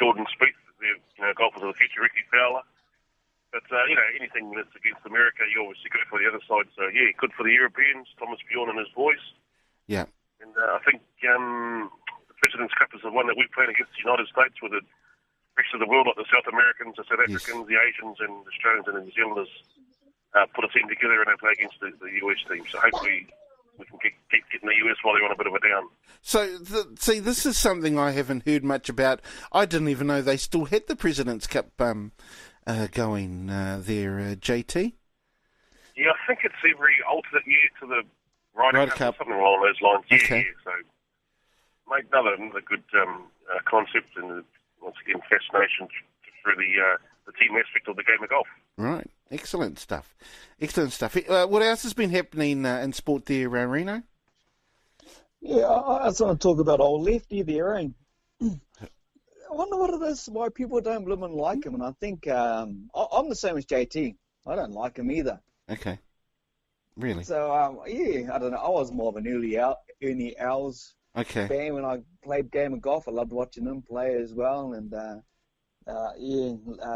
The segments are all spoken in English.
Jordan Spieth, golfers of the future, Ricky Fowler. But, anything that's against America, you obviously go for the other side. So, yeah, good for the Europeans, Thomas Bjorn and his boys. Yeah. And I think the President's Cup is the one that we played against the United States with the rest of the world, like the South Americans, the South Africans, the Asians, and the Australians and the New Zealanders put a team together and they play against the US team. So hopefully we can keep getting the US while they're on a bit of a down. So, see, this is something I haven't heard much about. I didn't even know they still had the President's Cup going there, JT. Yeah, I think it's every alternate year to the Ryder Cup, or something along those lines. Okay. Yeah, so made another good concept and, once again, fascination through the team aspect of the game of golf. Right. Excellent stuff. Excellent stuff. What else has been happening in sport there, Reno? Yeah, I just want to talk about old Lefty there. I wonder what it is, why people don't bloom and like him. And I think I'm the same as JT. I don't like him either. Okay. Really? So, I don't know. I was more of an early hours fan when I played game of golf. I loved watching him play as well. And,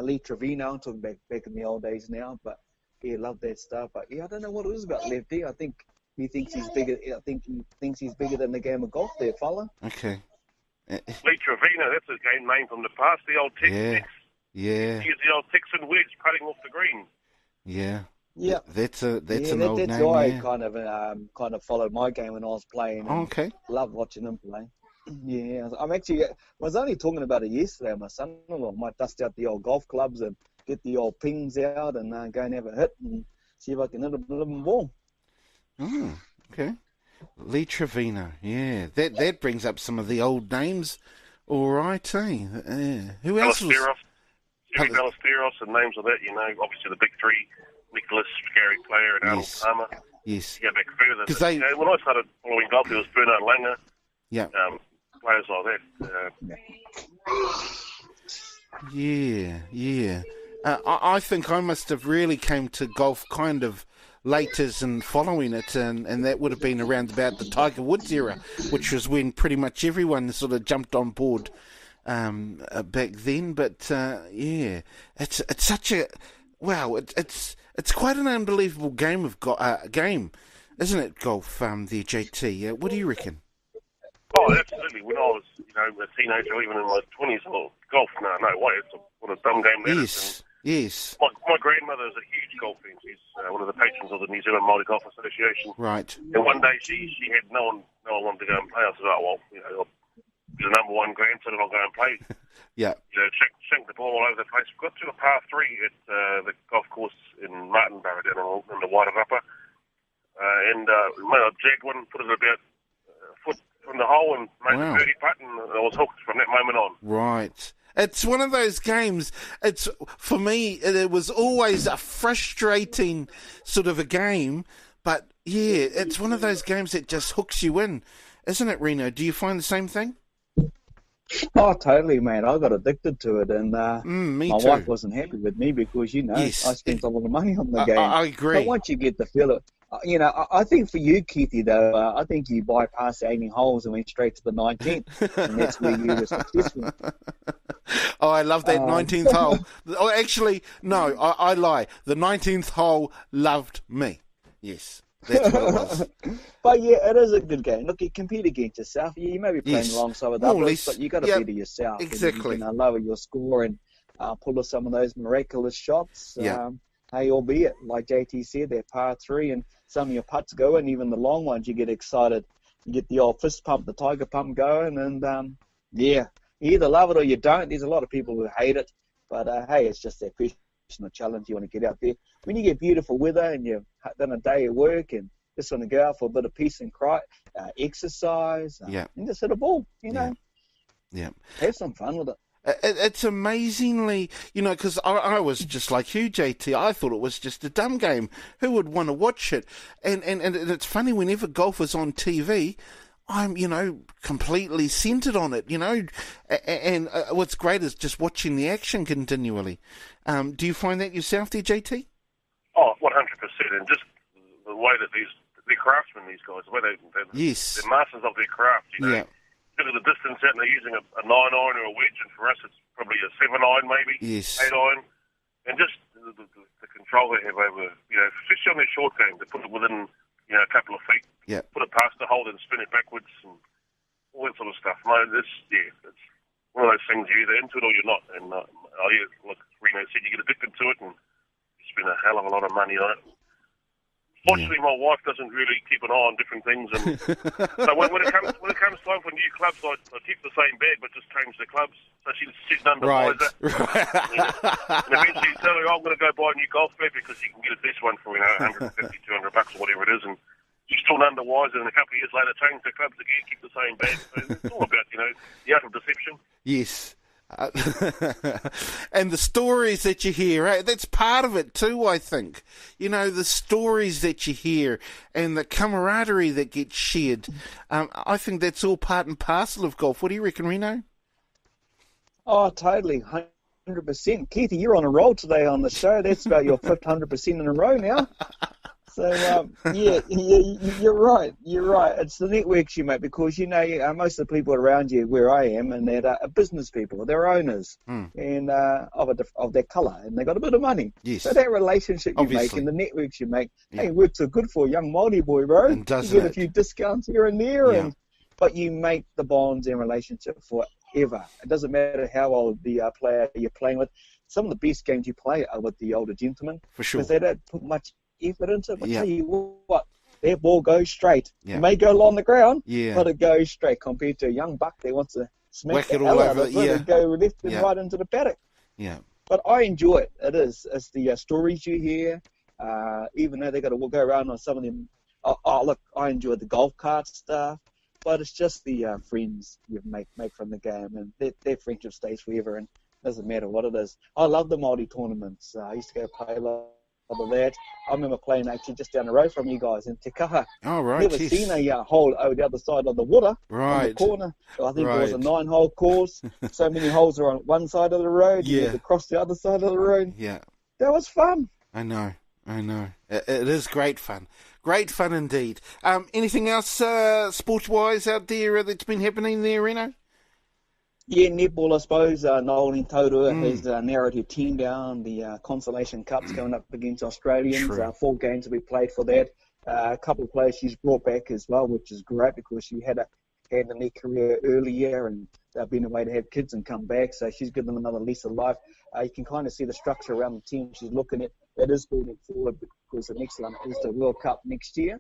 Lee Trevino, I'm talking back in the old days now. But, loved that stuff. But, I don't know what it is about Lefty. I think he thinks he's bigger. I think he thinks he's bigger than the game of golf there, fella. Okay. Lee Trevino, that's a game name from the past, the old Texan. Yeah. He's the old Texan wedge putting off the green. Yeah. Yeah, that's an old name. That's why I kind of followed my game when I was playing. Okay. Loved watching him play. Yeah, I was only talking about it yesterday. My son-in-law might dust out the old golf clubs and get the old pings out and go and have a hit and see if I can hit a living ball. Oh, okay. Lee Trevino, yeah. That brings up some of the old names. All right, who else was? Jimmy Ballesteros and names of that, obviously the big three. Nicholas, Gary Player, and Arnold Palmer. Yes. Go back further. When I started following golf, there was Bernard Langer. Yeah. Players like that. Yeah. I think I must have really came to golf kind of late as in following it, and that would have been around about the Tiger Woods era, which was when pretty much everyone sort of jumped on board back then. But it's such a it's quite an unbelievable game isn't it? Golf, there, JT. What do you reckon? Oh, absolutely. When I was, a teenager, or even in my 20s, I thought, golf, no way. What a dumb game that is. Yes. My grandmother is a huge golf fan. She's one of the patrons of the New Zealand Māori Golf Association. Right. And one day she had no one wanted to go and play. I said, I'll be the number one grandson and I'll go and play. Yeah. Shank the ball all over the place. We got to a par 3 at the golf course in Martinborough down in the Wairarapa. And I jagged one, put it about a foot from the hole and made a birdie putt, and I was hooked from that moment on. Right. It's one of those games, for me, it was always a frustrating sort of a game, but yeah, it's one of those games that just hooks you in, isn't it, Reno? Do you find the same thing? Oh, totally, man. I got addicted to it, and my wife wasn't happy with me because, I spent a lot of money on the game. I agree. But once you get the feel of I think for you, Keithy, though, I think you bypassed 18 holes and went straight to the 19th, and that's where you were successful. Oh, I love that 19th hole. Oh, actually, no, I lie. The 19th hole loved me. Yes. That's what it was. But yeah, it is a good game. Look, you compete against yourself. You may be playing alongside with others, but you got to beat yourself. Exactly. And you can lower your score and pull off some of those miraculous shots. Hey, albeit, like JT said, they're par 3, and some of your putts go in, even the long ones, you get excited. You get the old fist pump, the tiger pump going, and you either love it or you don't. There's a lot of people who hate it, but hey, it's just that personal challenge you want to get out there. When you get beautiful weather and you've done a day of work and just want to go out for a bit of peace and quiet, exercise, and just hit a ball, Yeah. Have some fun with it. It's amazingly, because I was just like you, JT. I thought it was just a dumb game. Who would want to watch it? And it's funny, whenever golf is on TV, I'm, completely centered on it, And what's great is just watching the action continually. Do you find that yourself there, JT? Oh, 100%. And just the way that they're craftsmen, these guys, the way they're masters of their craft, bit of the distance out and they're using a 9-iron or a wedge, and for us it's probably a 7-iron maybe, Yes. 8-iron. And just the control they have over, especially on their short game, to put it within, a couple of feet, put it past the hole and spin it backwards and all that sort of stuff. No, it's one of those things, you're either into it or you're not. And like Reno said, you get addicted to it and you spend a hell of a lot of money on it. Fortunately, my wife doesn't really keep an eye on different things, and so when it comes time for new clubs, I keep the same bag but just change the clubs. So she's sitting under visor, and eventually tell her, I'm going to go buy a new golf bag because you can get a best one for $150, $200 or whatever it is, and she's still under visor, and a couple of years later change the clubs again, keep the same bag. So it's all about the art of deception. Yes. And the stories that you hear, that's part of it too, I think. The stories that you hear and the camaraderie that gets shared. I think that's all part and parcel of golf. What do you reckon, Reno? Oh, totally. 100%. Keith, you're on a roll today on the show. That's about your 100% in a row now. So, you're right. You're right. It's the networks you make because, most of the people around you where I am and they're business people. They're owners and of their colour and they got a bit of money. Yes. So that relationship you make and the networks you make, works are good for a young Māori boy, bro. And you get a few discounts here and there, but you make the bonds and relationship forever. It doesn't matter how old the player you're playing with. Some of the best games you play are with the older gentlemen. For sure. Because they don't put much effort into it, but tell you what, their ball goes straight. It may go along the ground, but it goes straight compared to a young buck that wants to smack it all over it and go left and right into the paddock. Yeah. But I enjoy it. It's the stories you hear, even though they got to go around on some of them. Look, I enjoy the golf cart stuff, but it's just the friends you make from the game, and their friendship stays forever, and doesn't matter what it is. I love the Māori tournaments. I used to go play a lot of that. I remember playing actually just down the road from you guys in Te Kaha. Oh, right. Never seen a hole over the other side of the water. Right. On the corner. I think it was a 9-hole course. So many holes are on one side of the road. You had to cross the other side of the road. Yeah. That was fun. I know. It is great fun. Great fun indeed. Anything else sports-wise out there that's been happening there, Reno? Yeah, netball, I suppose. Noel in Taurua has narrowed her team down. The Consolation Cup's going up against Australians. 4 games will be played for that. A couple of players she's brought back as well, which is great because she had in their career earlier and they've been away to have kids and come back. So she's given them another lease of life. You can kind of see the structure around the team she's looking at. That is building forward because the next one is the World Cup next year.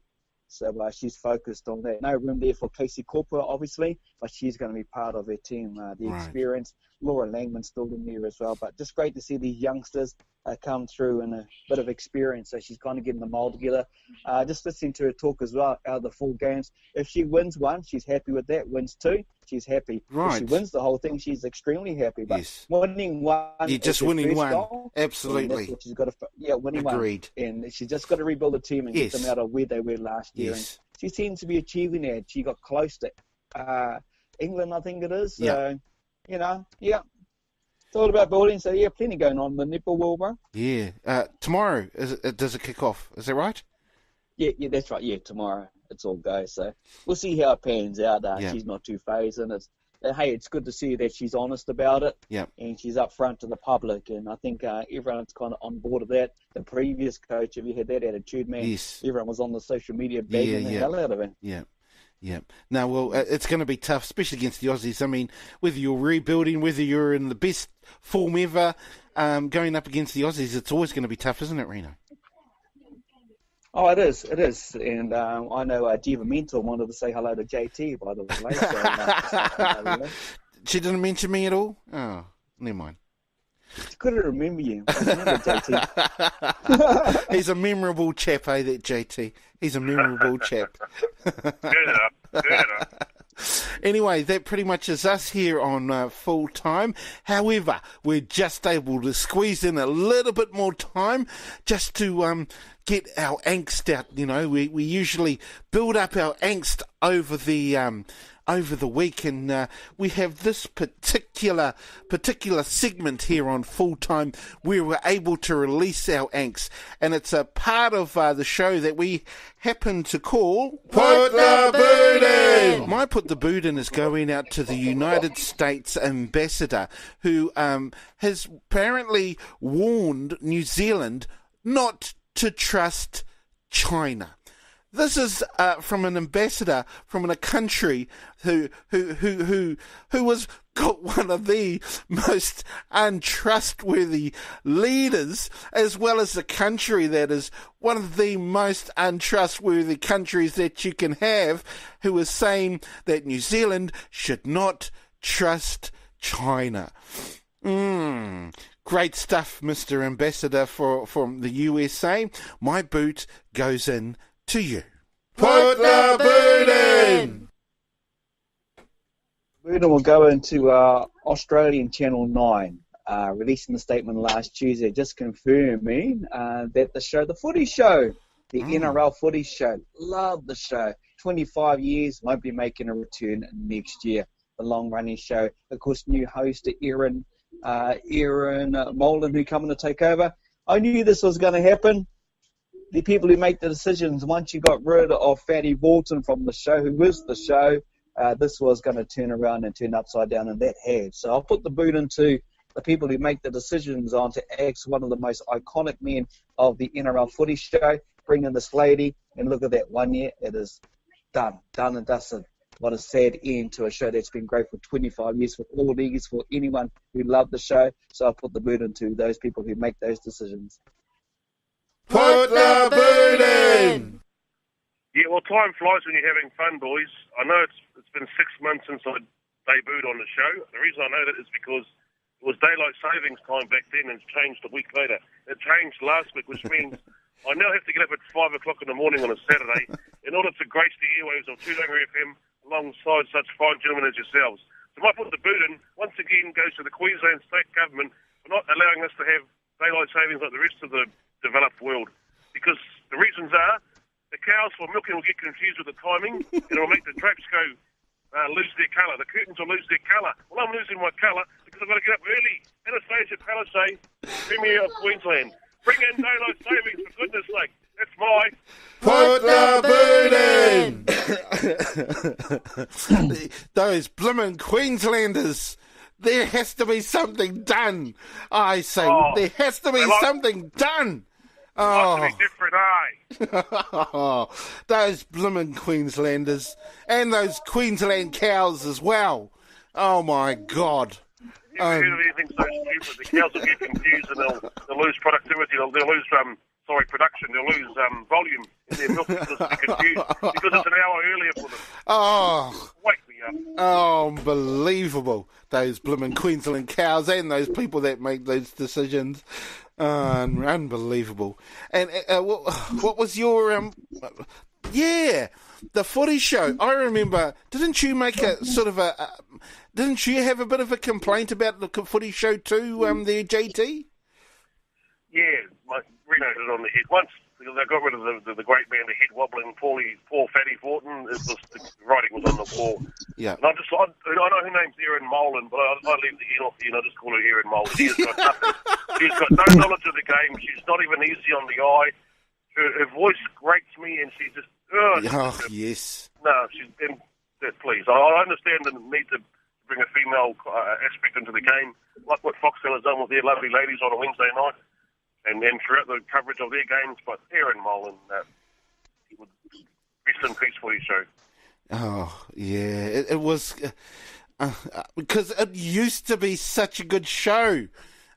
So she's focused on that. No room there for Casey Corpora, obviously, but she's going to be part of her team. The experience, Laura Langman's still in there as well. But just great to see these youngsters come through and a bit of experience. So she's kind of getting them all together. Just listening to her talk as well out of the 4 games. If she wins 1, she's happy with that. Wins 2, she's happy. If she wins the whole thing, she's extremely happy. But winning 1, just winning 1, goal, absolutely. That's what she's got to, winning Agreed. 1, and she's just got to rebuild the team and get them out of where they were last year. And she seems to be achieving that. She got close to England, I think it is. So, it's all about building. So, plenty going on in the netball world, bro. Yeah. Tomorrow, does it kick off? Is that right? Yeah, that's right. Yeah, tomorrow it's all go. So we'll see how it pans out. She's not too phased, and it's good to see that she's honest about it. Yeah. And she's up front to the public, and I think everyone's kind of on board of that. The previous coach, if you had that attitude, man, everyone was on the social media begging the hell out of it. Yeah. Yeah. No, well, it's going to be tough, especially against the Aussies. I mean, whether you're rebuilding, whether you're in the best form ever, going up against the Aussies, it's always going to be tough, isn't it, Reno? Oh, it is. And I know Diva Mentor wanted to say hello to JT, by the way. So, she didn't mention me at all? Oh, never mind. She couldn't remember you. I remember JT. He's a memorable chap, that JT. He's a memorable chap. Good enough. Anyway, that pretty much is us here on Full Time. However, we're just able to squeeze in a little bit more time just to get our angst out. We usually build up our angst over the over the week, and we have this particular segment here on Full Time where we're able to release our angst, and it's a part of the show that we happen to call Put the Boot In! My Put the Boot In is going out to the United States ambassador, who has apparently warned New Zealand not to trust China. This is from an ambassador from a country who was got one of the most untrustworthy leaders, as well as a country that is one of the most untrustworthy countries that you can have, who is saying that New Zealand should not trust China. Great stuff, Mr. Ambassador from the USA. My boot goes in to you. Put the Boot In! Boot In will go into Australian Channel 9, releasing the statement last Tuesday, just confirming that the show, the footy show, the NRL footy show, love the show. 25 years, won't be making a return next year. The long-running show, of course, new host Aaron Molan, who coming to take over. I knew this was going to happen. The people who make the decisions, once you got rid of Fatty Walton from the show, who was the show, this was going to turn around and turn upside down, and that has. So I'll put the boot into the people who make the decisions on to ask one of the most iconic men of the NRL footy show, bring in this lady, and look at that 1 year. It is done and dusted. What a sad end to a show that's been great for 25 years for all leagues, for anyone who loved the show. So I'll put the boot into those people who make those decisions. Put the Boot In! Yeah, well, time flies when you're having fun, boys. I know it's been 6 months since I debuted on the show. The reason I know that is because it was daylight savings time back then, and it's changed a week later. It changed last week, which means I now have to get up at 5 o'clock in the morning on a Saturday in order to grace the airwaves of Tūrangi FM alongside such fine gentlemen as yourselves. So my put the boot in, once again, goes to the Queensland State Government for not allowing us to have daylight savings like the rest of the developed world. Because the reasons are, the cows for milking will get confused with the timing, and it will make the drapes go lose their colour. The curtains will lose their colour. Well, I'm losing my colour because I've got to get up early. Anastasia Palisade, Premier of Queensland. Bring in daylight savings, for goodness sake. That's my... Put the Boot In! Those bloomin' Queenslanders. There has to be something done. I say, there has to be something done. Like to be different, Those bloomin' Queenslanders. And those Queensland cows as well. Oh, my God. Never heard of anything so stupid. The cows will get confused and they'll lose productivity. They'll lose production. They'll lose volume in their milk because they're confused because it's an hour earlier for them. Oh. Wake me up. Oh, unbelievable. Those bloomin' Queensland cows and those people that make those decisions. Unbelievable. And what was your... the footy show. I remember, didn't you make a sort of didn't you have a bit of a complaint about the footy show too, there, JT? Yeah, Rino hit it on the head. Once they got rid of the great man, the head wobbling, poor Fatty Fortin, the writing was on the wall. Yeah. And I know her name's Erin Molan, but I leave the N off the end. I just call her Erin Molan. She's got nothing. She's got no knowledge of the game. She's not even easy on the eye. Her voice grates me, and she just... yes. No, please. I understand the need to bring a female aspect into the game, like what Foxtel has done with their lovely ladies on a Wednesday night, and throughout the coverage of their games. But Aaron Molan, rest in peace for your show. Oh, yeah. It was... because it used to be such a good show.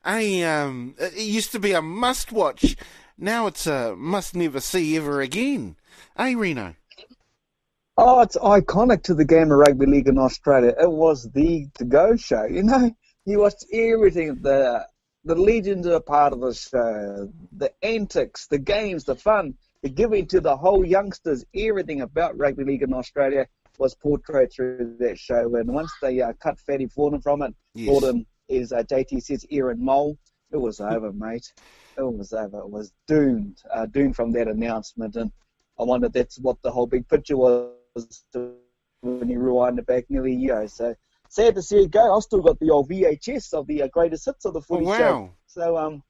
It used to be a must-watch. Now it's a must-never-see ever again. Reno? Oh, it's iconic to the game of rugby league in Australia. It was the to-go show, you know. You watched everything. The legends are part of the show. The antics, the games, the fun, the giving to the whole youngsters. Everything about rugby league in Australia was portrayed through that show. And once they cut Fatty Fortin from it, Fortin is, JT says, Aaron Mole. It was over, mate. It was over. It was doomed from that announcement. And I wonder if that's what the whole big picture was, to when you rewind it back nearly a year. So sad to see it go. I've still got the old VHS of the greatest hits of the footy show. So,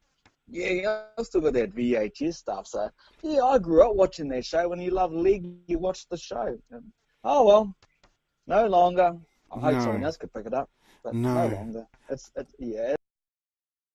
yeah, I've still got that VHS stuff. So, yeah, I grew up watching that show. When you love league, you watch the show. And, oh, well, no longer. I hope someone else could pick it up, but no longer. Yeah.